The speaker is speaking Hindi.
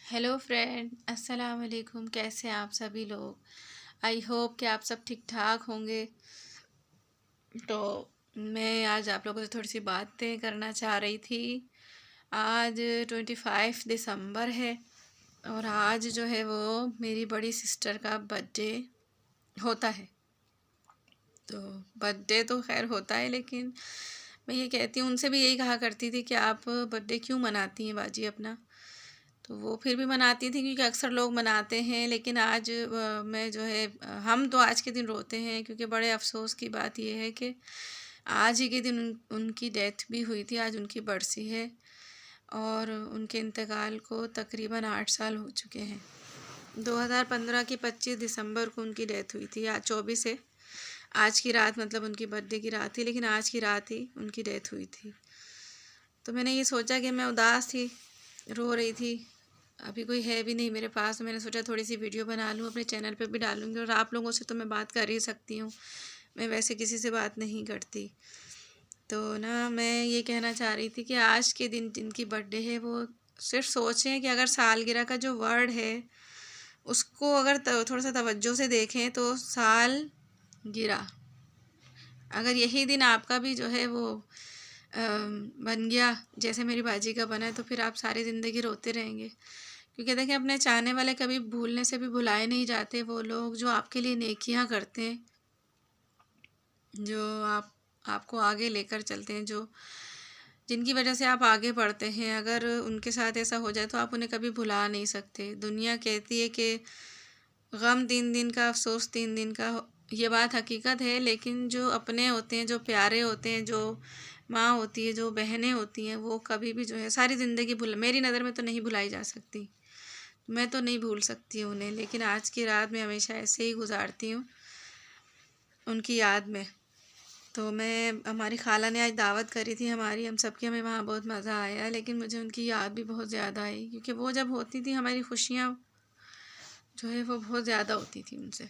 हेलो फ्रेंड, अस्सलाम वालेकुम। कैसे हैं आप सभी लोग? आई होप कि आप सब ठीक ठाक होंगे। तो मैं आज आप लोगों से थोड़ी सी बातें करना चाह रही थी। आज 25 दिसंबर है और आज जो है वो मेरी बड़ी सिस्टर का बर्थडे होता है। तो बर्थडे तो खैर होता है, लेकिन मैं ये कहती हूँ, उनसे भी यही कहा करती थी कि आप बर्थडे क्यों मनाती हैं बाजी अपना। तो वो फिर भी मनाती थी क्योंकि अक्सर लोग मनाते हैं, लेकिन आज मैं जो है हम तो आज के दिन रोते हैं क्योंकि बड़े अफसोस की बात यह है कि आज ही के दिन उनकी डेथ भी हुई थी। आज उनकी बरसी है और उनके इंतकाल को तकरीबन 8 साल हो चुके हैं। 2015 की 25 दिसंबर को उनकी डेथ हुई थी। आज 24 है। आज की रात मतलब उनकी बर्थडे की रात थी, लेकिन आज की रात ही उनकी डेथ हुई थी। तो मैंने ये सोचा कि मैं उदास थी, रो रही थी, अभी कोई है भी नहीं मेरे पास, तो मैंने सोचा थोड़ी सी वीडियो बना लूँ, अपने चैनल पे भी डालूँगी। और आप लोगों से तो मैं बात कर ही सकती हूँ, मैं वैसे किसी से बात नहीं करती। तो ना मैं ये कहना चाह रही थी कि आज के दिन जिनकी बर्थडे है वो सिर्फ सोचें कि अगर सालगिरह का जो वर्ड है उसको अगर थोड़ा सा तवज्जो से देखें तो साल गिरा, अगर यही दिन आपका भी जो है वो बन गया जैसे मेरी बाजी का बना है, तो फिर आप सारी ज़िंदगी रोते रहेंगे। क्योंकि देखिए, अपने चाहने वाले कभी भूलने से भी भुलाए नहीं जाते। वो लोग जो आपके लिए नेकियां करते हैं, जो आपको आगे लेकर चलते हैं, जो जिनकी वजह से आप आगे बढ़ते हैं, अगर उनके साथ ऐसा हो जाए तो आप उन्हें कभी भुला नहीं सकते। दुनिया कहती है कि गम 3 दिन का, अफसोस 3 दिन का। ये बात हकीकत है, लेकिन जो अपने होते हैं, जो प्यारे होते हैं, जो माँ होती है, जो बहनें होती हैं, वो कभी भी जो है सारी ज़िंदगी मेरी नज़र में तो नहीं भुलाई जा सकती। मैं तो नहीं भूल सकती उन्हें, लेकिन आज की रात मैं हमेशा ऐसे ही गुजारती हूँ उनकी याद में। तो मैं हमारी खाला ने आज दावत करी थी हमारी, हम सबकी, हमें वहाँ बहुत मज़ा आया, लेकिन मुझे उनकी याद भी बहुत ज़्यादा आई क्योंकि वो जब होती थी हमारी खुशियाँ जो है वो बहुत ज़्यादा होती थी उनसे।